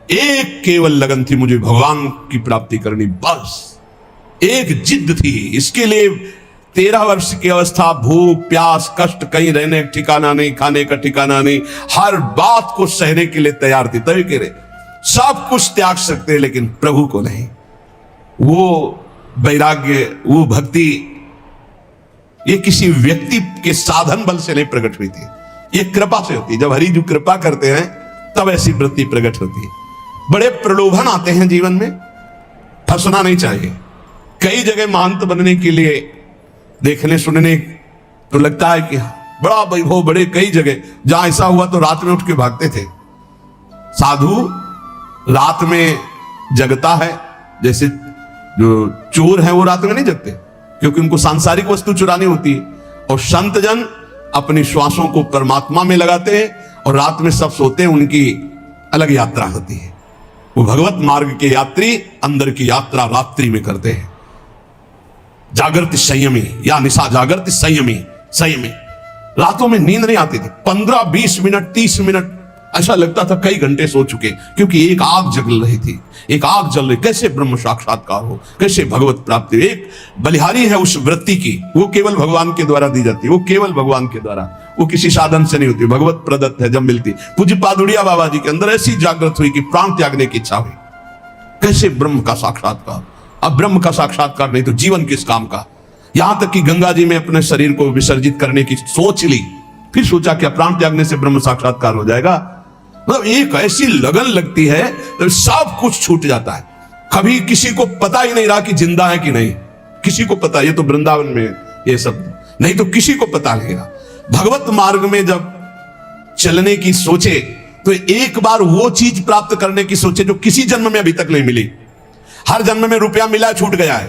एक केवल लगन थी, मुझे भगवान की प्राप्ति करनी, बस एक जिद थी। इसके लिए 13 वर्ष की अवस्था, भूख प्यास कष्ट, कहीं रहने का ठिकाना नहीं, खाने का ठिकाना नहीं, हर बात को सहने के लिए तैयार थी। तभी कह रहे सब कुछ त्याग सकते हैं लेकिन प्रभु को नहीं। वो वैराग्य, वो भक्ति, ये किसी व्यक्ति के साधन बल से नहीं प्रकट हुई थी, ये कृपा से होती है। जब हरि जो कृपा करते हैं तब ऐसी वृत्ति प्रकट होती है। बड़े प्रलोभन आते हैं जीवन में, फंसना नहीं चाहिए। कई जगह महंत बनने के लिए देखने सुनने तो लगता है कि बड़ा वैभव, बड़े कई जगह जहां ऐसा हुआ तो रात में उठ के भागते थे। साधु रात में जगता है, जैसे जो चोर है वो रात में नहीं जगते क्योंकि उनको सांसारिक वस्तु चुरानी होती है। और संत जन अपनी श्वासों को परमात्मा में लगाते हैं और रात में सब सोते हैं, उनकी अलग यात्रा होती है। वो भगवत मार्ग के यात्री अंदर की यात्रा रात्रि में करते हैं। जागृति संयमी या निशा जागृति संयमी, संयमी। रातों में नींद नहीं आती थी, 15-20 मिनट 30 मिनट ऐसा लगता था कई घंटे सो चुके, क्योंकि एक आग जल रही थी, एक आग जल रही। कैसे ब्रह्म साक्षात्कार हो, कैसे भगवत प्राप्ति। एक बलिहारी है उस वृत्ति की, वो केवल भगवान के द्वारा दी जाती है, वो केवल भगवान के द्वारा, वो किसी साधन से नहीं होती, भगवत प्रदत्त है जब मिलती। पूज्य पादुड़िया बाबा जी के अंदर ऐसी जागृत हुई कि प्राण त्यागने की इच्छा हुई। कैसे ब्रह्म का साक्षात्कार। अब ब्रह्म का साक्षात्कार नहीं तो जीवन किस काम का। यहां तक कि गंगा जी में अपने शरीर को विसर्जित करने की सोच ली, फिर सोचा कि प्राण त्यागने से ब्रह्म साक्षात्कार हो जाएगा। मतलब एक ऐसी लगन लगती है तो सब कुछ छूट जाता है। कभी किसी को पता ही नहीं रहा कि जिंदा है कि नहीं, किसी को पता, ये तो वृंदावन में ये सब नहीं तो किसी को पता नहीं रहा। भगवत मार्ग में जब चलने की सोचे तो एक बार वो चीज प्राप्त करने की सोचे जो किसी जन्म में अभी तक नहीं मिली। हर जन्म में रुपया मिला छूट गया है,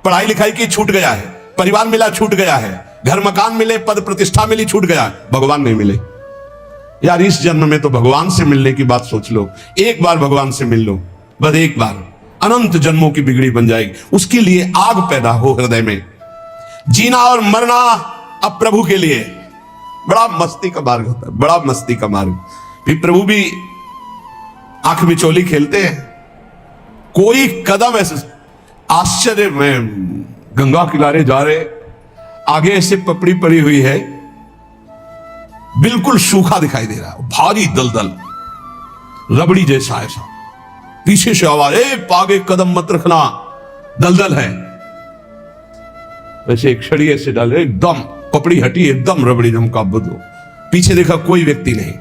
पढ़ाई लिखाई की छूट गया है, परिवार मिला छूट गया है, घर मकान मिले, पद प्रतिष्ठा मिली छूट गया है, भगवान नहीं मिले। यार इस जन्म में तो भगवान से मिलने की बात सोच लो, एक बार भगवान से मिल लो, बस एक बार, अनंत जन्मों की बिगड़ी बन जाएगी। उसके लिए आग पैदा हो हृदय में। जीना और मरना अब प्रभु के लिए बड़ा मस्ती का मार्ग होता है, बड़ा मस्ती का मार्ग। फिर प्रभु भी आंख मिचोली खेलते हैं। कोई कदम ऐसे, आश्चर्य में गंगा किनारे जा रहे, आगे ऐसे पपड़ी पड़ी हुई है, बिल्कुल सूखा दिखाई दे रहा है, भारी दलदल, रबड़ी जैसा ऐसा। पीछे से आवाज, आगे कदम मत रखना, दलदल है। वैसे एक छड़ी ऐसे डाले, एकदम पपड़ी हटी, एकदम रबड़ी जमका बदो। पीछे देखा कोई व्यक्ति नहीं।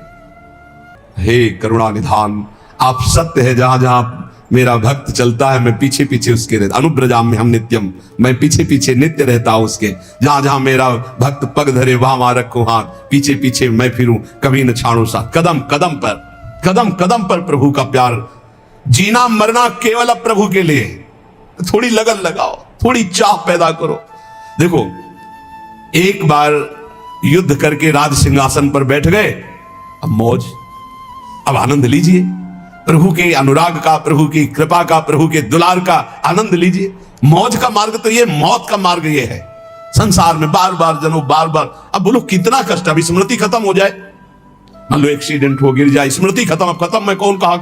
हे करुणा निधान, आप सत्य है, जहां जहां मेरा भक्त चलता है मैं पीछे पीछे उसके रहता। अनुब्रजाम में हम नित्यम, मैं पीछे पीछे नित्य रहता हूं उसके। जहां जहां मेरा भक्त पग धरे वहां वहां रखो हाथ, पीछे पीछे मैं फिरूं, कभी न छाड़ू साथ। कदम कदम पर, कदम कदम पर प्रभु का प्यार। जीना मरना केवल अब प्रभु के लिए। थोड़ी लगन लगाओ, थोड़ी चाह पैदा करो। देखो एक बार युद्ध करके राज सिंहासन पर बैठ गए, अब मौज, अब आनंद लीजिए प्रभु के अनुराग का, प्रभु की कृपा का, प्रभु के दुलार का आनंद लीजिए। मौज का मार्ग तो ये, मौत का मार्ग ये है। संसार में बार बार जनो, बार बार। अब बोलो कितना कष्ट, अभी स्मृति खत्म हो जाए, मान लो एक्सीडेंट हो, गिर जाए, स्मृति खत्म, अब खत्म। मैं कौन कहा,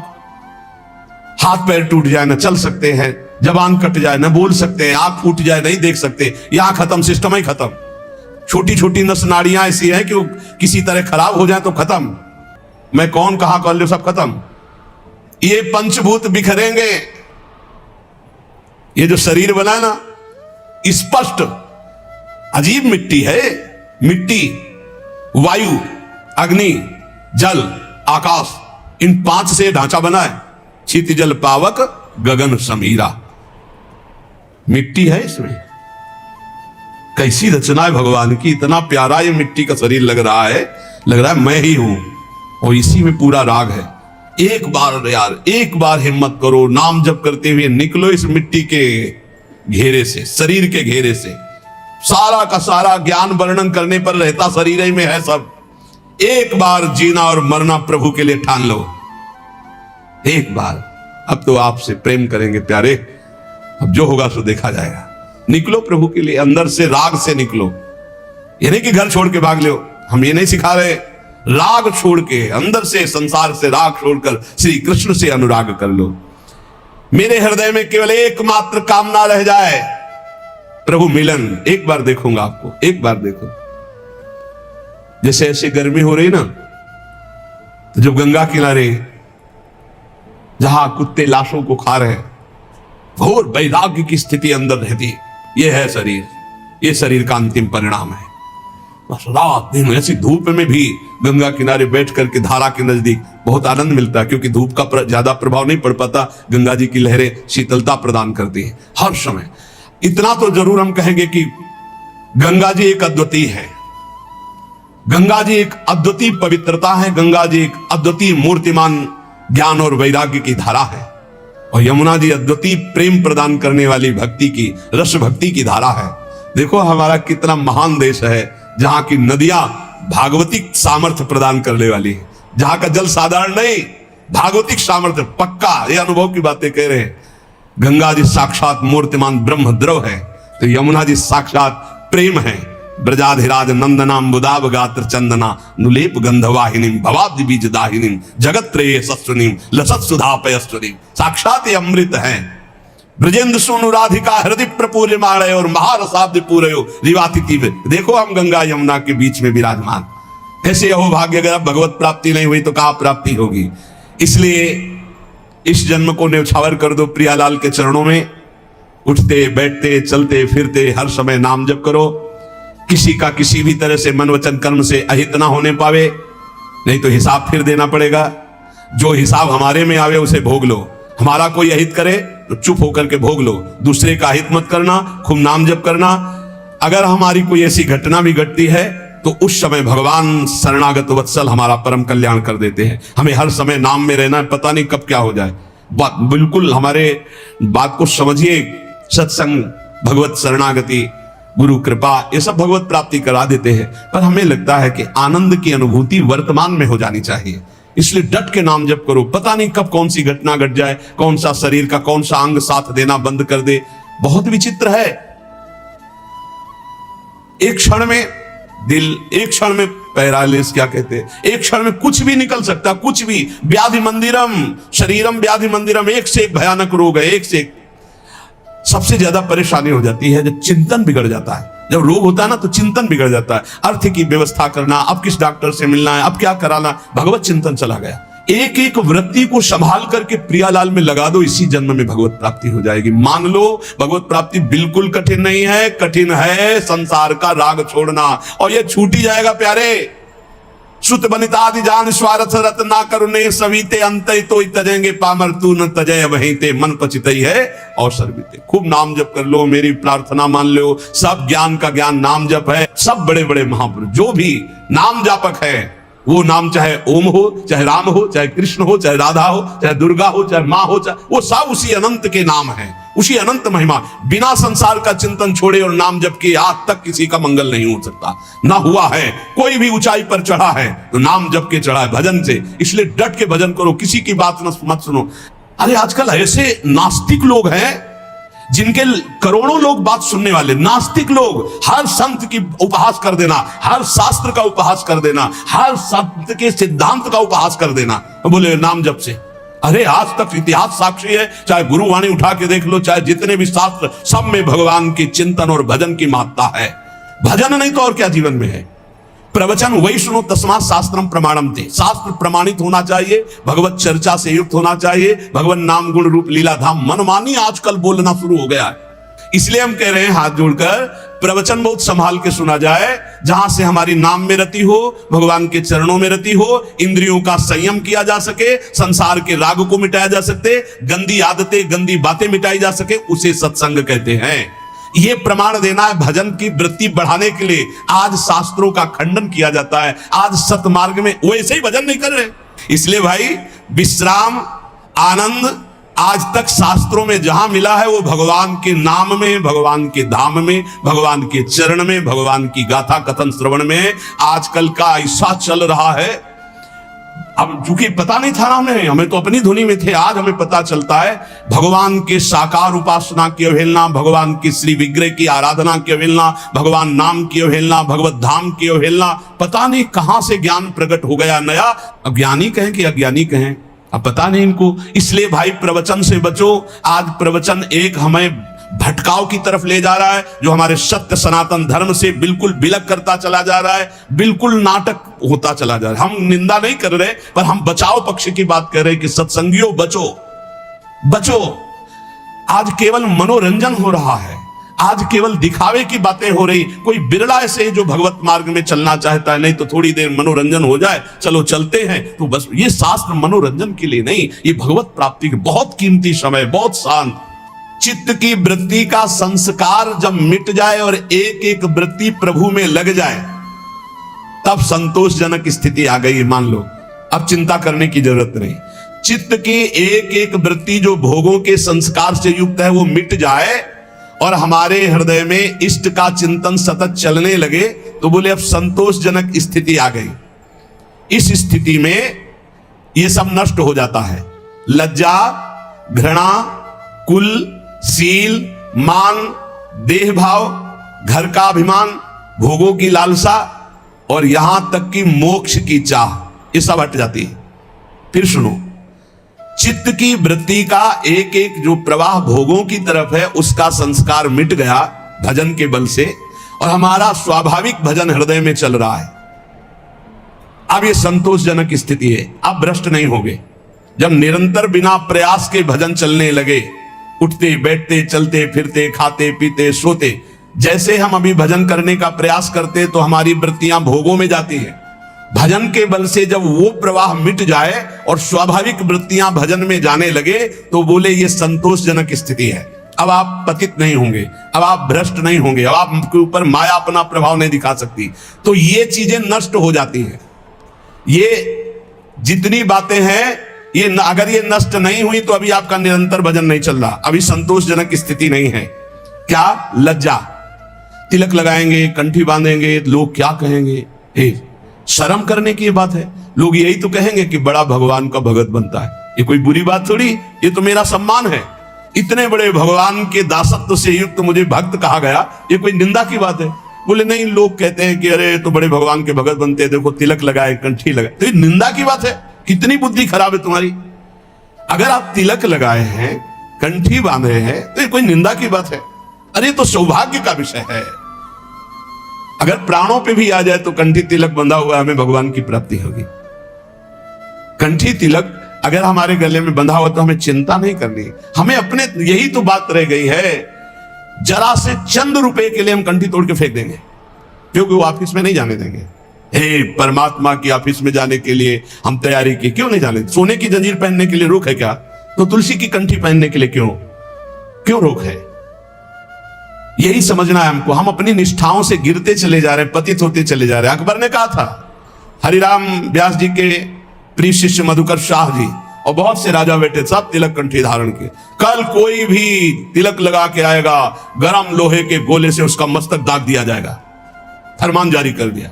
हाथ पैर टूट जाए, ना चल सकते हैं, जबान कट जाए, ना बोल सकते हैं, आंख फूट जाए, नहीं देख सकते, यहां खत्म, सिस्टम ही खत्म। छोटी छोटी नस नाड़ियां ऐसी है कि वो किसी तरह खराब हो जाए तो खत्म। मैं कौन कहा, कर लो, सब खत्म। ये पंचभूत बिखरेंगे। ये जो शरीर बना है ना, स्पष्ट अजीब मिट्टी है। मिट्टी, वायु, अग्नि, जल, आकाश, इन 5 से ढांचा बना है। क्षिति जल पावक गगन समीरा, मिट्टी है इसमें। कैसी रचना है भगवान की, इतना प्यारा ये मिट्टी का शरीर लग रहा है मैं ही हूं, और इसी में पूरा राग है। एक बार यार, एक बार हिम्मत करो, नाम जप करते हुए निकलो इस मिट्टी के घेरे से, शरीर के घेरे से। सारा का सारा ज्ञान वर्णन करने पर रहता शरीर ही में है सब। एक बार जीना और मरना प्रभु के लिए ठान लो, एक बार। अब तो आपसे प्रेम करेंगे प्यारे, अब जो होगा सो देखा जाएगा। निकलो प्रभु के लिए, अंदर से राग से निकलो। ये नहीं कि घर छोड़ के भाग लो, हम ये नहीं सिखा रहे। राग छोड़ के, अंदर से संसार से राग छोड़कर श्री कृष्ण से अनुराग कर लो। मेरे हृदय में केवल एकमात्र कामना रह जाए, प्रभु मिलन। एक बार देखूंगा आपको, एक बार देखो। जैसे ऐसी गर्मी हो रही ना, तो जब गंगा किनारे जहां कुत्ते लाशों को खा रहे, घोर वैराग्य की स्थिति अंदर रहती, यह है शरीर, यह शरीर का अंतिम परिणाम है। बस रात दिन ऐसी धूप में भी गंगा किनारे बैठ करके धारा के नजदीक बहुत आनंद मिलता है, क्योंकि धूप का ज्यादा प्रभाव नहीं पड़ पाता। गंगा जी की लहरें शीतलता प्रदान करती है हर समय। इतना तो जरूर हम कहेंगे कि गंगा जी एक अद्वितीय है, गंगा जी एक अद्वितीय पवित्रता है, गंगा जी एक अद्वितीय मूर्तिमान ज्ञान और वैराग्य की धारा है, और यमुना जी अद्वितीय प्रेम प्रदान करने वाली भक्ति की, रस भक्ति की धारा है। देखो हमारा कितना महान देश है, जहां की नदियां भागवतिक सामर्थ्य प्रदान करने वाली है, जहां का जल साधारण नहीं, भागवतिक सामर्थ्य पक्का। ये अनुभव की बातें कह रहे हैं। गंगा जी साक्षात मूर्तिमान ब्रह्म द्रव है, तो यमुना जी साक्षात प्रेम है। ब्रजाधिराज नंदनाम बुदाब गात्र चंदना नुलेप गंधवाहिनी भवाब्धि बीज दाहिनी जगत त्रये सस्वनीम लसत सुधा पयस्वनीम। साक्षात ये अमृत है। ब्रजेंद्र सोनु राधिका हृदय प्रपूर्य माणय और महारसाब्द पूरयो रिवाति तीव्र। देखो हम गंगा यमुना के बीच में विराजमान। ऐसे हो भाग्य, अगर भगवत प्राप्ति नहीं हुई तो कहां प्राप्ति होगी। इसलिए इस जन्म को न्यौछावर कर दो प्रियालाल के चरणों में। उठते बैठते चलते फिरते हर समय नाम जप करो। किसी का किसी भी तरह से मन वचन कर्म से अहित ना होने पावे, नहीं तो हिसाब फिर देना पड़ेगा। जो हिसाब हमारे में आवे उसे भोग लो। हमारा कोई अहित करे तो चुप होकर के भोग लो। दूसरे का अहित मत करना, खूब नाम जप करना। अगर हमारी कोई ऐसी घटना भी घटती है तो उस समय भगवान शरणागत वत्सल हमारा परम कल्याण कर देते हैं। हमें हर समय नाम में रहना है, पता नहीं कब क्या हो जाए। बिल्कुल हमारे बात को समझिए। सत्संग, भगवत शरणागति, गुरु कृपा, ये सब भगवत प्राप्ति करा देते हैं, पर हमें लगता है कि आनंद की अनुभूति वर्तमान में हो जानी चाहिए। इसलिए डट के नाम जप करो। पता नहीं कब कौन सी घटना घट जाए, कौन सा शरीर का कौन सा अंग साथ देना बंद कर दे। बहुत विचित्र है। एक क्षण में दिल, एक क्षण में पैरालिस, क्या कहते हैं, एक क्षण में कुछ भी निकल सकता, कुछ भी। व्याधि मंदिरम शरीरम व्याधि मंदिरम, एक से एक भयानक रोग है, एक से एक। सबसे ज्यादा परेशानी हो जाती है जब चिंतन बिगड़ जाता है। जब रोग होता है ना तो चिंतन बिगड़ जाता है। अर्थ की व्यवस्था करना, अब किस डॉक्टर से मिलना है, अब क्या कराना, भगवत चिंतन चला गया। एक एक वृत्ति को संभाल करके प्रियालाल में लगा दो, इसी जन्म में भगवत प्राप्ति हो जाएगी। मान लो भगवत प्राप्ति बिल्कुल कठिन नहीं है, कठिन है संसार का राग छोड़ना, और यह छूट ही जाएगा प्यारे। सुत बनितादि जान स्वार्थ रत ना करुणे सवीते अंत तो तजेंगे पामर तू न तजय वहीं ते मन पचितई है और सर्विते। खूब नाम जप कर लो, मेरी प्रार्थना मान लो। सब ज्ञान का ज्ञान नाम जप है। सब बड़े बड़े महापुरुष जो भी नाम जापक है, वो नाम चाहे ओम हो, चाहे राम हो, चाहे कृष्ण हो, चाहे राधा हो, चाहे दुर्गा हो, चाहे माँ हो, चाहे वो सब उसी अनंत के नाम है, उसी अनंत महिमा। बिना संसार का चिंतन छोड़े और नाम जप के आज तक किसी का मंगल नहीं हो सकता, ना हुआ है। कोई भी ऊंचाई पर चढ़ा है तो नाम जप के चढ़ा है, भजन से। इसलिए डट के भजन करो, किसी की बात मत सुनो। अरे आजकल ऐसे नास्तिक लोग हैं जिनके करोड़ों लोग बात सुनने वाले, नास्तिक लोग। हर संत की उपहास कर देना, हर शास्त्र का उपहास कर देना, हर संत के सिद्धांत का उपहास कर देना, बोले नाम जप से। अरे आज तक इतिहास साक्षी है, चाहे गुरुवाणी उठा के देख लो, चाहे जितने भी शास्त्र, सब में भगवान की चिंतन और भजन की महत्ता है। भजन नहीं तो और क्या जीवन में है। प्रवचन वही सुनो तस्मात् शास्त्रम प्रमाणम थे। शास्त्र प्रमाणित होना चाहिए, भगवत चर्चा से युक्त होना चाहिए। भगवान नाम गुण रूप लीला धाम मनमानी आजकल बोलना शुरू हो गया है। इसलिए हम कह रहे हैं हाथ जोड़कर प्रवचन बहुत संभाल के सुना जाए, जहां से हमारी नाम में रति हो, भगवान के चरणों में रति हो, इंद्रियों का संयम किया जा सके, संसार के राग को मिटाया जा सके, गंदी आदतें गंदी बातें मिटाई जा सके, उसे सत्संग कहते हैं। ये प्रमाण देना है भजन की वृत्ति बढ़ाने के लिए। आज शास्त्रों का खंडन किया जाता है, आज सतमार्ग में वैसे ही भजन नहीं कर रहे। इसलिए भाई विश्राम, आनंद आज तक शास्त्रों में जहां मिला है वो भगवान के नाम में, भगवान के धाम में, भगवान के चरण में, भगवान की गाथा कथन श्रवण में। आजकल का ऐसा चल रहा है, अब चूंकि पता नहीं था ना हमें तो अपनी धुनी में थे, आज हमें पता चलता है भगवान के साकार उपासना की अवहेलना, भगवान की श्री विग्रह की आराधना की अवहेलना, भगवान नाम की अवहेलना, भगवत धाम की अवहेलना, पता नहीं कहां से ज्ञान प्रकट हो गया नया। अज्ञानी कहें कि अज्ञानी कहें, अब पता नहीं इनको। इसलिए भाई प्रवचन से बचो। आज प्रवचन एक हमें भटकाव की तरफ ले जा रहा है, जो हमारे सत्य सनातन धर्म से बिल्कुल विलग करता चला जा रहा है, बिल्कुल नाटक होता चला जा रहा है। हम निंदा नहीं कर रहे, पर हम बचाव पक्ष की बात कर रहे हैं कि सत्संगियों बचो बचो। आज केवल मनोरंजन हो रहा है, आज केवल दिखावे की बातें हो रही। कोई बिरला ऐसे है जो भगवत मार्ग में चलना चाहता है, नहीं तो थोड़ी देर मनोरंजन हो जाए, चलो चलते हैं, तो बस। ये शास्त्र मनोरंजन के लिए नहीं, ये भगवत प्राप्ति के बहुत कीमती समय, बहुत शांत। चित्त की वृत्ति का संस्कार जब मिट जाए और एक एक वृत्ति प्रभु में लग जाए, तब संतोषजनक स्थिति आ गई। मान लो अब चिंता करने की जरूरत नहीं। चित्त की एक एक वृत्ति जो भोगों के संस्कार से युक्त है, वो मिट जाए और हमारे हृदय में इष्ट का चिंतन सतत चलने लगे, तो बोले अब संतोषजनक स्थिति आ गई। इस स्थिति में ये सब नष्ट हो जाता है। लज्जा, घृणा, कुल, सील, मान, देह भाव, घर का अभिमान, भोगों की लालसा और यहां तक कि मोक्ष की चाह, ये सब हट जाती है। फिर सुनो, चित्त की वृत्ति का एक एक जो प्रवाह भोगों की तरफ है, उसका संस्कार मिट गया भजन के बल से, और हमारा स्वाभाविक भजन हृदय में चल रहा है। अब ये संतोषजनक स्थिति है। अब भ्रष्ट नहीं होगे। जब निरंतर बिना प्रयास के भजन चलने लगे, उठते बैठते चलते फिरते खाते पीते सोते, जैसे हम अभी भजन करने का प्रयास करते तो हमारी वृत्तियां भोगों में जाती हैं। भजन के बल से जब वो प्रवाह मिट जाए और स्वाभाविक वृत्तियां भजन में जाने लगे, तो बोले ये संतोषजनक स्थिति है। अब आप पतित नहीं होंगे, अब आप भ्रष्ट नहीं होंगे, अब आपके ऊपर माया अपना प्रभाव नहीं दिखा सकती। तो ये चीजें नष्ट हो जाती हैं। ये जितनी बातें हैं, ये अगर ये नष्ट नहीं हुई तो अभी आपका निरंतर भजन नहीं चल रहा, अभी संतोषजनक स्थिति नहीं है। क्या? लज्जा, तिलक लगाएंगे, कंठी बांधेंगे, लोग क्या कहेंगे? शर्म करने की बात है। लोग यही तो कहेंगे कि बड़ा भगवान का भगत बनता है। ये कोई बुरी बात थोड़ी, ये तो मेरा सम्मान है। इतने बड़े भगवान के दासत्व से युक्त मुझे भक्त कहा गया, ये कोई निंदा की बात है? बोले नहीं, लोग कहते हैं कि अरे तो बड़े भगवान के भगत बनते हैं, देखो तिलक लगाए, कंठी लगाए, तो ये निंदा की बात है? कितनी बुद्धि खराब है तुम्हारी। अगर आप तिलक लगाए हैं, कंठी बांधे हैं, तो ये कोई निंदा की बात है? अरे तो सौभाग्य का विषय है। अगर प्राणों पे भी आ जाए तो कंठी तिलक बंधा हुआ, हमें भगवान की प्राप्ति होगी। कंठी तिलक अगर हमारे गले में बंधा हुआ तो हमें चिंता नहीं करनी। हमें अपने, यही तो बात रह गई है, जरा से चंद रुपए के लिए हम कंठी तोड़ के फेंक देंगे, क्योंकि वो ऑफिस में नहीं जाने देंगे। हे परमात्मा की ऑफिस में जाने के लिए हम तैयारी की, क्यों नहीं जाने? सोने की जंजीर पहनने के लिए रोक है क्या? तो तुलसी की कंठी पहनने के लिए क्यों रोक है? यही समझना है हमको। हम अपनी निष्ठाओं से गिरते चले जा रहे हैं, पतित होते चले जा रहे हैं। अकबर ने कहा था, हरिराम व्यास जी के प्रिय शिष्य मधुकर शाह जी और बहुत से राजा बेटे सब तिलक कंठी धारण किए। कल कोई भी तिलक लगा के आएगा, गरम लोहे के गोले से उसका मस्तक दाग दिया जाएगा, फरमान जारी कर दिया।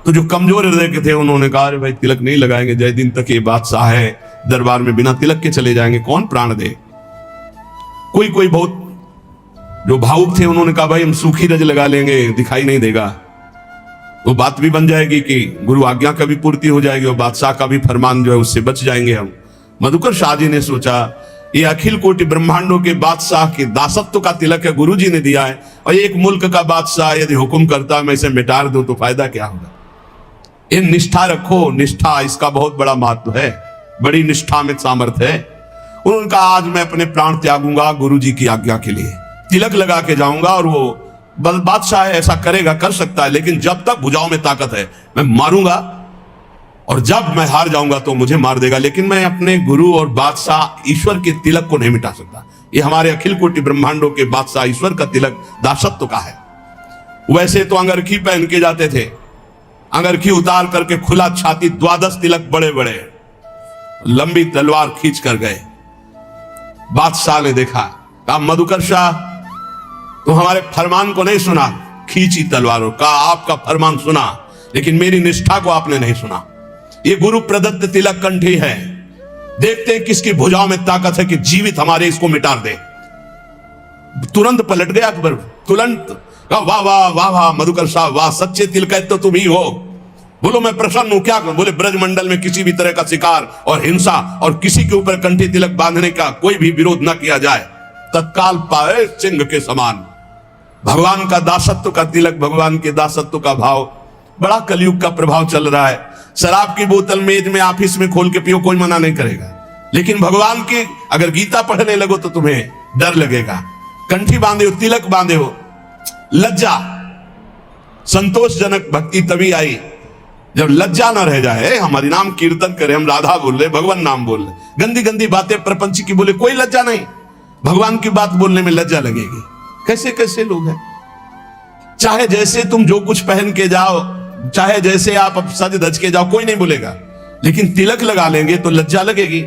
तो जो कमजोर हृदय के थे उन्होंने कहा, अरे भाई तिलक नहीं लगाएंगे, जय दिन तक ये बादशाह है, दरबार में बिना तिलक के चले जाएंगे, कौन प्राण दे? कोई बहुत जो भावुक थे उन्होंने कहा, भाई हम सूखी रज लगा लेंगे, दिखाई नहीं देगा। वो बात भी बन जाएगी कि गुरु आज्ञा का भी पूर्ति हो जाएगी और बादशाह का भी फरमान जो है उससे बच जाएंगे हम। मधुकर शाह जी ने सोचा, ये अखिल कोटि ब्रह्मांडों के बादशाह के दासत्व का तिलक है, गुरु जी ने दिया है, और एक मुल्क का बादशाह यदि हुक्म करता मैं इसे मिटा दूं तो फायदा क्या होगा? ये निष्ठा रखो, निष्ठा, इसका बहुत बड़ा महत्व है, बड़ी निष्ठा में सामर्थ्य है। उन्होंने कहा, आज मैं अपने प्राण त्यागूंगा गुरु जी की आज्ञा के लिए, तिलक लगा के जाऊंगा। और वो बादशाह है, ऐसा करेगा, कर सकता है, लेकिन जब तक भुजाओं में ताकत है मैं मारूंगा, और जब मैं हार जाऊंगा तो मुझे मार देगा, लेकिन मैं अपने गुरु और बादशाह ईश्वर के तिलक को नहीं मिटा सकता। ये हमारे अखिल कोटि ब्रह्मांडों के बादशाह ईश्वर का तिलक दासत्व का है। वैसे तो अंगरखी पहन के जाते थे, अंगरखी उतार करके खुला छाती, 12 तिलक बड़े बड़े, लंबी तलवार खींच कर गए। बादशाह ने देखा, कहा मधुकर शाह तो हमारे फरमान को नहीं सुना, खींची तलवारों का, आपका फरमान सुना लेकिन मेरी निष्ठा को आपने नहीं सुना। ये गुरु प्रदत्त तिलक कंठी है। देखते हैं किसकी भुजाओं में ताकत है कि जीवित हमारे इसको मिटा दे। तुरंत पलट गया अकबर, तुरंत वाह वाह वाह वाह मधुकर साहब वाह, सच्चे तिलक तो तुम ही हो। बोलो मैं प्रसन्न हूं, क्या करूं? बोले ब्रजमंडल में किसी भी तरह का शिकार और हिंसा और किसी के ऊपर कंठी तिलक बांधने का कोई भी विरोध न किया जाए, तत्काल पाए सिंह के समान। भगवान का दासत्व का तिलक, भगवान के दासत्व का भाव, बड़ा कलयुग का प्रभाव चल रहा है। शराब की बोतल मेज में ऑफिस में खोल के पियो, कोई मना नहीं करेगा, लेकिन भगवान की अगर गीता पढ़ने लगो तो तुम्हें डर लगेगा। कंठी बांधे हो, तिलक बांधे हो, लज्जा, संतोषजनक भक्ति तभी आई जब लज्जा ना रह जाए। हम हरि नाम कीर्तन करें, हम राधा बोल रहे, भगवान नाम बोल रहे, गंदी गंदी बातें प्रपंच की बोले, कोई लज्जा नहीं। भगवान की बात बोलने में लज्जा लगेगी। कैसे कैसे लोग हैं, चाहे जैसे तुम जो कुछ पहन के जाओ, चाहे जैसे आप सज धज के जाओ, कोई नहीं बोलेगा, लेकिन तिलक लगा लेंगे तो लज्जा लगेगी,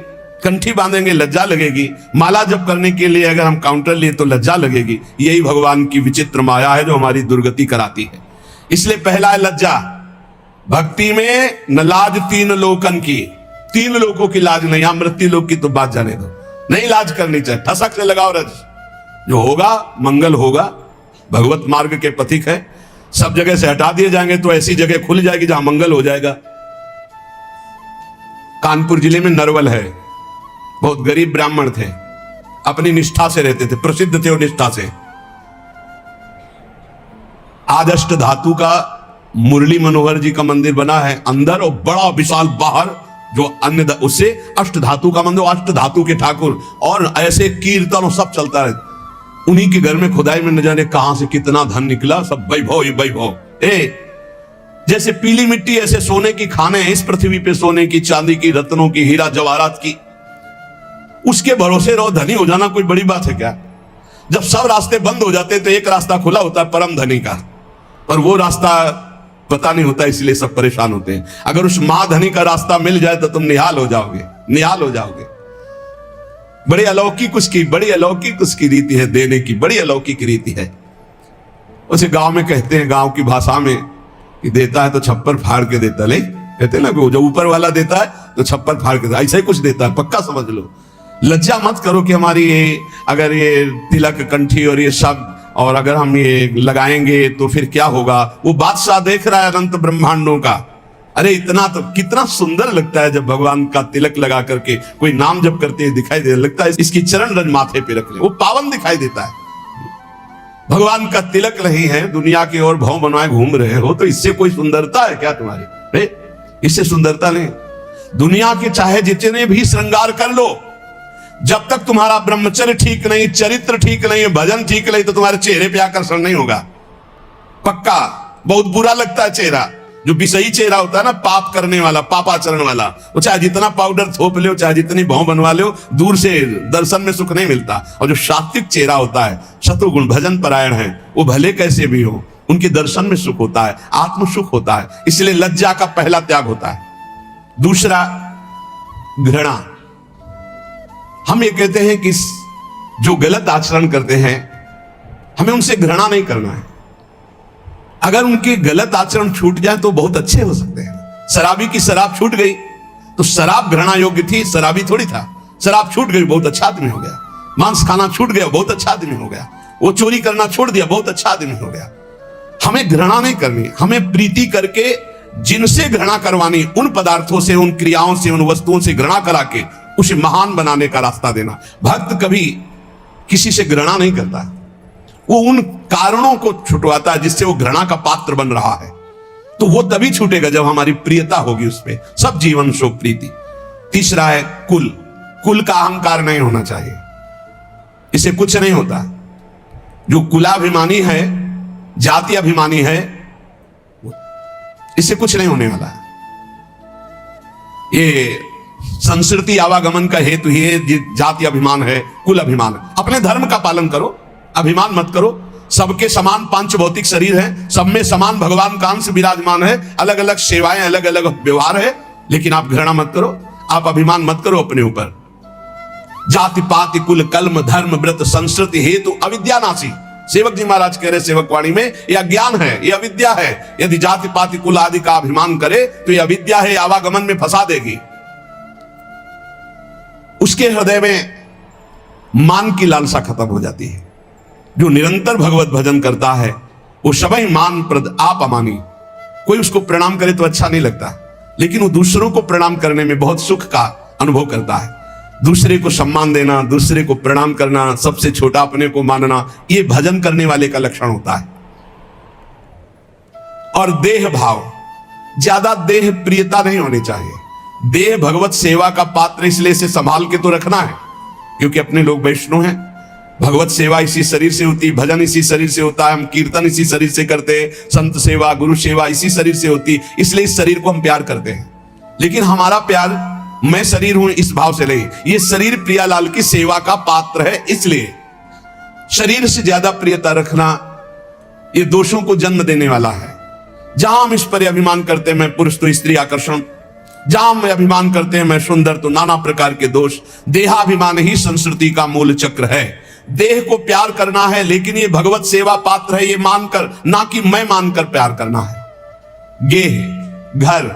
कंठी बांधेंगे लज्जा लगेगी, माला जप करने के लिए अगर हम काउंटर लिए तो लज्जा लगेगी। यही भगवान की विचित्र माया है जो हमारी दुर्गति कराती है। इसलिए पहला है लज्जा। भक्ति में न लाज तीन लोकन की, तीन लोगों की लाज नहीं, हम मृत्यु लोक की तो बात जाने दो, नहीं लाज करनी चाहिए। ठसक से लगाओ रज, जो होगा मंगल होगा। भगवत मार्ग के पथिक है, सब जगह से हटा दिए जाएंगे तो ऐसी जगह खुल जाएगी जहां मंगल हो जाएगा। कानपुर जिले में नरवल है, बहुत गरीब ब्राह्मण थे, अपनी निष्ठा से रहते थे, प्रसिद्ध थे वो निष्ठा से। आज अष्ट धातु का मुरली मनोहर जी का मंदिर बना है अंदर, और बड़ा विशाल बाहर, जो अन्य उससे अष्ट धातु का मंदिर, अष्ट धातु के ठाकुर, और ऐसे कीर्तन सब चलता है। उन्हीं के घर में खुदाई में न जाने कहां से कितना धन निकला, सब वैभव ही वैभव। जैसे पीली मिट्टी ऐसे सोने की खाने हैं इस पृथ्वी पे, सोने की, चांदी की, रत्नों की, हीरा जवाहरात की। उसके भरोसे रहो, धनी हो जाना कोई बड़ी बात है क्या? जब सब रास्ते बंद हो जाते तो एक रास्ता खुला होता है परम धनी का, पर वो रास्ता पता नहीं होता, इसलिए सब परेशान होते हैं। अगर उस महाधनी का रास्ता मिल जाए तो तुम निहाल हो जाओगे, निहाल हो जाओगे। बड़ी अलौकिक उसकी, बड़ी अलौकिक उसकी रीति है देने की, बड़ी अलौकिक रीति है। उसे गांव में कहते हैं, गांव की भाषा में, कि देता है तो छप्पर फाड़ के देता। ले कहते हैं ना, जो ऊपर वाला देता है तो छप्पर फाड़ के देता, ऐसा ही कुछ देता है, पक्का समझ लो। लज्जा मत करो कि हमारी ये अगर ये तिलक कंठी और ये सब, और अगर हम ये लगाएंगे तो फिर क्या होगा। वो बादशाह देख रहा है अनंत ब्रह्मांडों का, अरे इतना तो कितना सुंदर लगता है जब भगवान का तिलक लगा करके कोई नाम जप करते हैं, दिखाई दे, लगता है इसकी चरण रज माथे पे रख ले, वो पावन दिखाई देता है। भगवान का तिलक नहीं है, दुनिया की ओर भौं बनवाए घूम रहे हो, तो इससे कोई सुंदरता है क्या तुम्हारी? इससे सुंदरता नहीं। दुनिया के चाहे जितने भी श्रृंगार कर लो, जब तक तुम्हारा ब्रह्मचर्य ठीक नहीं, चरित्र ठीक नहीं, भजन ठीक नहीं, तो तुम्हारे चेहरे पे आकर्षण नहीं होगा, पक्का। बहुत बुरा लगता है चेहरा, जो विषयी चेहरा होता है ना, पाप करने वाला, पापाचरण वाला, वो चाहे जितना पाउडर थोप ले, चाहे जितनी भौं बनवा ले, दूर से दर्शन में सुख नहीं मिलता। और जो सात्विक चेहरा होता है, शत्रुगुण भजन परायण है, वो भले कैसे भी हो, उनके दर्शन में सुख होता है, आत्म सुख होता है। इसलिए लज्जा का पहला त्याग होता है। दूसरा घृणा। हम ये कहते हैं कि जो गलत आचरण करते हैं हमें उनसे घृणा नहीं करना है। अगर उनके गलत आचरण छूट जाए तो बहुत अच्छे हो सकते हैं। शराबी की शराब छूट गई तो शराब घृणा योग्य थी, शराबी थोड़ी था। शराब छूट गई, बहुत अच्छा आदमी हो गया। मांस खाना छूट गया, बहुत अच्छा आदमी हो गया। वो चोरी करना छोड़ दिया, बहुत अच्छा आदमी हो गया। हमें घृणा नहीं करनी, हमें प्रीति करके जिनसे घृणा करवानी, उन पदार्थों से, उन क्रियाओं से, उन वस्तुओं से घृणा करा के उसे महान बनाने का रास्ता देना। भक्त कभी किसी से घृणा नहीं करता, वो उन कारणों को छुटवाता है जिससे वो घृणा का पात्र बन रहा है। तो वो तभी छूटेगा जब हमारी प्रियता होगी उस पर, सब जीवन शोक प्रीति। तीसरा है कुल। कुल का अहंकार नहीं होना चाहिए, इसे कुछ नहीं होता। जो कुलाभिमानी है, जाति अभिमानी है, इससे कुछ नहीं होने वाला। ये संस्कृति आवागमन का हेतु ही जाति अभिमान है, कुल अभिमान है। अपने धर्म का पालन करो, अभिमान मत करो। सबके समान पांच भौतिक शरीर है, सब में समान भगवान का अंश विराजमान है, अलग अलग सेवाएं, अलग अलग व्यवहार है, लेकिन आप घृणा मत करो, आप अभिमान मत करो अपने ऊपर। जाति पाति कुल कलम धर्म व्रत संस्कृति हेतु अविद्यानाशी, सेवक जी महाराज कह रहे सेवक वाणी में, यह अज्ञान है, यह अविद्या है। यदि जाति पाति कुल आदि का अभिमान करे तो यह अविद्या है, आवागमन में फंसा देगी। उसके हृदय में मान की लालसा खत्म हो जाती है। जो निरंतर भगवत भजन करता है वो सबही मान प्रद आप अमानी। कोई उसको प्रणाम करे तो अच्छा नहीं लगता, लेकिन वो दूसरों को प्रणाम करने में बहुत सुख का अनुभव करता है। दूसरे को सम्मान देना, दूसरे को प्रणाम करना, सबसे छोटा अपने को मानना, ये भजन करने वाले का लक्षण होता है। और देह भाव, ज्यादा देह प्रियता नहीं होनी चाहिए। देह भगवत सेवा का पात्र, इसलिए इसे संभाल के तो रखना है, क्योंकि अपने लोग वैष्णव हैं। भगवत सेवा इसी शरीर से होती, भजन इसी शरीर से होता है, हम कीर्तन इसी शरीर से करते हैं, संत सेवा गुरु सेवा इसी शरीर से होती, इसलिए इस शरीर को हम प्यार करते हैं। लेकिन हमारा प्यार मैं शरीर हूं इस भाव से नहीं, ये शरीर प्रियालाल की सेवा का पात्र है, इसलिए शरीर से ज्यादा प्रियता रखना ये दोषों को जन्म देने वाला है। जहां हम इस पर अभिमान करते हैं मैं पुरुष तो स्त्री आकर्षण, जहां हम अभिमान करते हैं मैं सुंदर तो नाना प्रकार के दोष। देहाभिमान ही संस्कृति का मूल चक्र है। देह को प्यार करना है, लेकिन ये भगवत सेवा पात्र है ये मानकर, ना कि मैं मानकर प्यार करना है। गेह घर,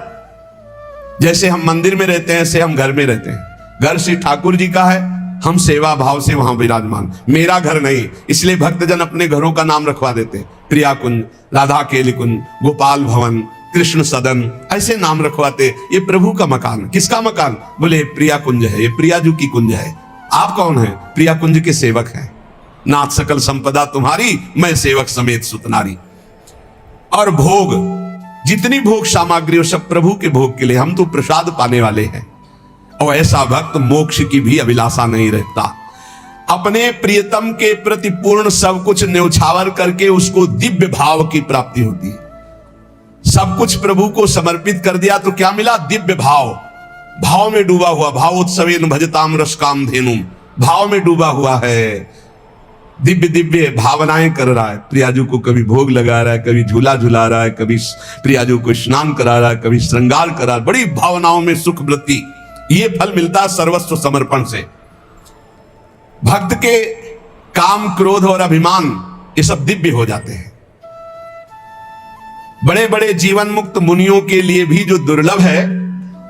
जैसे हम मंदिर में रहते हैं ऐसे हम घर में रहते हैं। घर श्री ठाकुर जी का है, हम सेवा भाव से वहां विराजमान। मेरा घर नहीं, इसलिए भक्तजन अपने घरों का नाम रखवा देते हैं। प्रिया कुंज, राधा केली कुंज, गोपाल भवन, कृष्ण सदन, ऐसे नाम रखवाते। ये प्रभु का मकान। किसका मकान? बोले प्रिया कुंज है, ये प्रियाजू की कुंज है। आप कौन है? प्रिया कुंज के सेवक हैं। नाथ सकल संपदा तुम्हारी, मैं सेवक समेत सुतनारी। और भोग, जितनी भोग सामग्री सब प्रभु के भोग के लिए, हम तो प्रसाद पाने वाले हैं। और ऐसा भक्त मोक्ष की भी अभिलाषा नहीं रखता। अपने प्रियतम के प्रति पूर्ण सब कुछ न्यौछावर करके उसको दिव्य भाव की प्राप्ति होती है। सब कुछ प्रभु को समर्पित कर दिया तो क्या मिला? दिव्य भाव। भाव में डूबा हुआ, भावोत्सवेन भजताम रस काम धेनुम, भाव में डूबा हुआ है, दिव्य दिव्य भावनाएं कर रहा है। प्रियाजू को कभी भोग लगा रहा है, कभी झूला झुला रहा है, कभी प्रियाजू को स्नान करा रहा है, कभी श्रृंगार करा रहा है। बड़ी भावनाओं में सुख वृत्ति, ये फल मिलता है सर्वस्व समर्पण से। भक्त के काम क्रोध और अभिमान ये सब दिव्य हो जाते हैं। बड़े बड़े जीवन मुक्त मुनियों के लिए भी जो दुर्लभ है,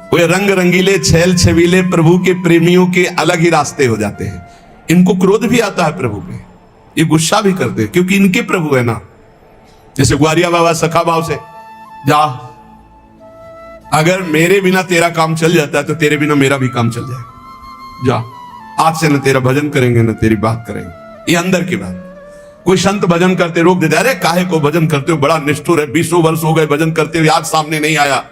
वे रंग रंगीले छैल छबीले प्रभु के प्रेमियों के अलग ही रास्ते हो जाते हैं। इनको क्रोध भी आता है प्रभु पे, ये गुस्सा भी करते हैं, क्योंकि इनके प्रभु है ना। जैसे ग्वारिया बाबा सखा भाव से, जा अगर मेरे बिना तेरा काम चल जाता है तो तेरे बिना मेरा भी काम चल जाएगा। जा, आज से न तेरा भजन करेंगे न तेरी बात करेंगे। ये अंदर की बात। कोई संत भजन करते रोक देते, अरे काहे को भजन करते हो, बड़ा निष्ठुर है, 20 वर्ष हो गए भजन करते हुए, आज सामने नहीं आया।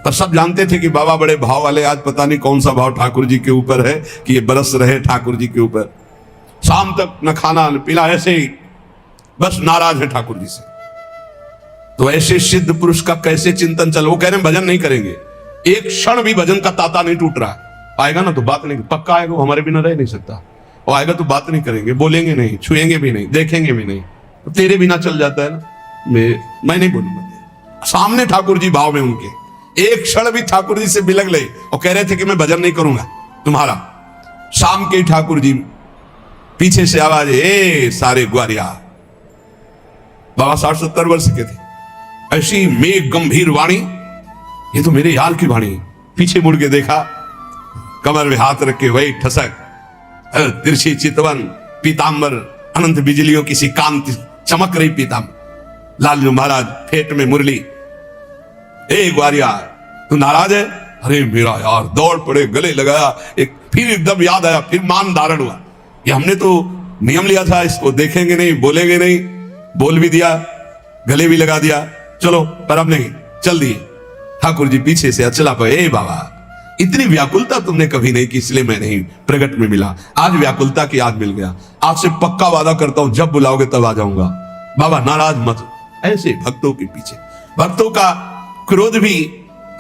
पर सब जानते थे कि बाबा बड़े भाव वाले, आज पता नहीं कौन सा भाव ठाकुर जी के ऊपर है कि ये बरस रहे ठाकुर जी के ऊपर। शाम तक न खाना न पीना, ऐसे ही बस नाराज है ठाकुर जी से। तो ऐसे सिद्ध पुरुष का कैसे चिंतन चल? वो कह रहे हैं भजन नहीं करेंगे, एक क्षण भी भजन का ताता नहीं टूट रहा है। आएगा ना तो बात नहीं, पक्का आएगा, वो हमारे बिना रह नहीं सकता। और आएगा तो बात नहीं करेंगे, बोलेंगे नहीं, छुएंगे भी नहीं, देखेंगे भी नहीं, तो तेरे बिना चल जाता है ना। मैं नहीं बोलूंगा। सामने ठाकुर जी भाव में उनके, एक क्षण भी ठाकुर जी से बिलग ले और कह रहे थे कि मैं भजन नहीं करूंगा तुम्हारा। शाम के ठाकुर जी पीछे से आवाज, ए सारे ग्वारिया। बाबा 60-70 वर्ष के थे। ऐसी मेघ गंभीर वाणी, ये तो मेरे यार की वाणी। पीछे मुड़ के देखा, कमर में हाथ रख के वही ठसक, तिरछी चितवन, पीतांबर, अनंत बिजलियों की सी कांति चमक रही पीतांबर। लालजू महाराज फेट में मुरली। ए ग्वारिया, तू नाराज है? अरे मेरा यार, दौड़ पड़े, गले लगाया, एक फिर एकदम याद आया, फिर मान धारण हुआ। ये हमने तो नियम लिया था, इसको देखेंगे नहीं, बोलेंगे नहीं, बोल भी दिया, गले भी लगा दिया, चलो, पर अब नहीं, चल दिए। ठाकुर जी पीछे से अचला पे, ए बाबा, इतनी व्याकुलता तुमने कभी नहीं की, इसलिए मैं नहीं प्रगट में मिला। आज व्याकुलता की याद मिल गया। आज से पक्का वादा करता हूं, जब बुलाओगे तब आ जाऊंगा। बाबा नाराज मत। ऐसे भक्तों के पीछे, भक्तों का क्रोध भी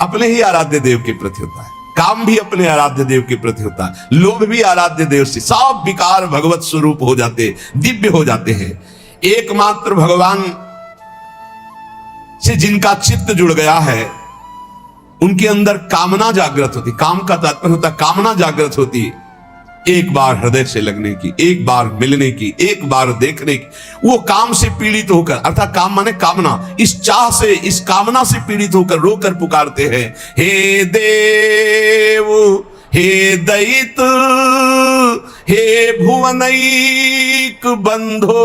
अपने ही आराध्य देव के प्रति होता है, काम भी अपने आराध्य देव के प्रति होता है, लोभ भी आराध्य देव से। सब विकार भगवत स्वरूप हो जाते, दिव्य हो जाते हैं। एकमात्र भगवान से जिनका चित्त जुड़ गया है, उनके अंदर कामना जागृत होती। काम का तात्पर्य होता है कामना जागृत होती। एक बार हृदय से लगने की, एक बार मिलने की, एक बार देखने की। वो काम से पीड़ित होकर, अर्थात काम माने कामना, इस चाह से, इस कामना से पीड़ित होकर रोकर पुकारते हैं, हे देव, हे दयित, हे भुवनैक बंधो,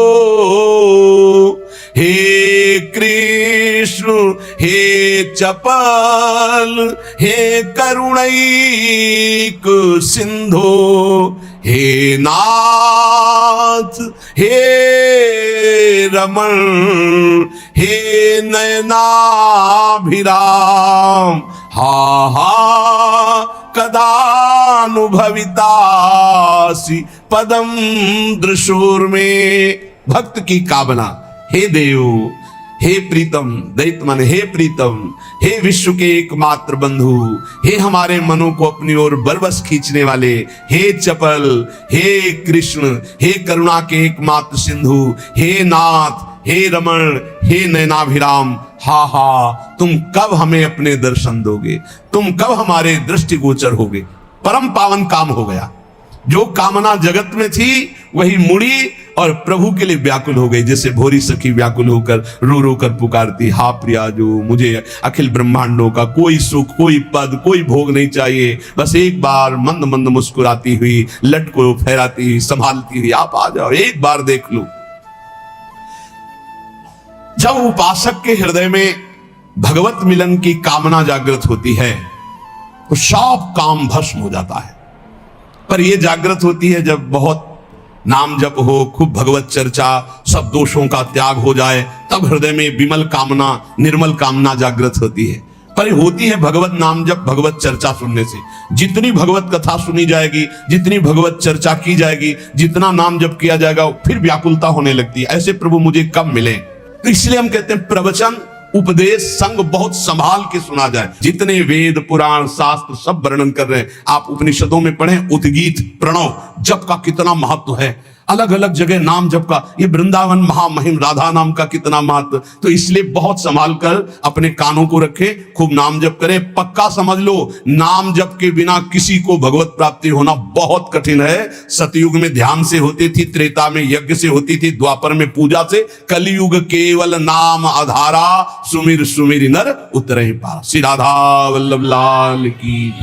हे कृष्ण, हे चपल, हे करुणैक सिंधो, हे नाथ, हे रमण, हे नयनाभिराम, हा हा कदानुभवितासि पदम दृशोर में। भक्त की कामना, हे देव, हे प्रीतम, दैत माने हे प्रीतम, हे विश्व के एकमात्र बंधु, हे हमारे मनों को अपनी ओर बरबस खींचने वाले, हे चपल, हे कृष्ण, हे करुणा के एकमात्र सिंधु, हे नाथ, हे रमण, हे नयनाभिराम, हा हा तुम कब हमें अपने दर्शन दोगे, तुम कब हमारे दृष्टिगोचर होगे। परम पावन काम हो गया। जो कामना जगत में थी वही मुड़ी और प्रभु के लिए व्याकुल हो गई। जैसे भोरी सखी व्याकुल होकर रो रो कर पुकारती, हा प्रिया जो, मुझे अखिल ब्रह्मांडों का कोई सुख, कोई पद, कोई भोग नहीं चाहिए, बस एक बार मंद मंद मुस्कुराती हुई, लट को फहराती हुई, संभालती हुई, आप आ जाओ, एक बार देख लो। जब उपासक के हृदय में भगवत मिलन की कामना जागृत होती है तो सब काम भस्म हो जाता है। पर यह जागृत होती है जब बहुत नाम जप हो, खूब भगवत चर्चा, सब दोषों का त्याग हो जाए, तब हृदय में विमल कामना, निर्मल कामना जागृत होती है। पर होती है भगवत नाम जप, भगवत चर्चा सुनने से। जितनी भगवत कथा सुनी जाएगी, जितनी भगवत चर्चा की जाएगी, जितना नाम जप किया जाएगा, फिर व्याकुलता होने लगती है, ऐसे प्रभु मुझे कब मिले। तो इसलिए हम कहते हैं प्रवचन, उपदेश, संग बहुत संभाल के सुना जाए। जितने वेद, पुराण, शास्त्र सब वर्णन कर रहे हैं, आप उपनिषदों में पढ़ें, उद्गीत, प्रणव, जप का कितना महत्व है। अलग अलग जगह नाम जप का, ये वृंदावन महामहिम राधा नाम का कितना महत्व। तो इसलिए बहुत संभाल कर अपने कानों को रखे, खूब नाम जप करें। पक्का समझ लो, नाम जप के बिना किसी को भगवत प्राप्ति होना बहुत कठिन है। सतयुग में ध्यान से होती थी, त्रेता में यज्ञ से होती थी, द्वापर में पूजा से, कलयुग केवल नाम आधारा, सुमिर सुमिर नर उतरे पार। श्री राधा वल्लभ लाल की।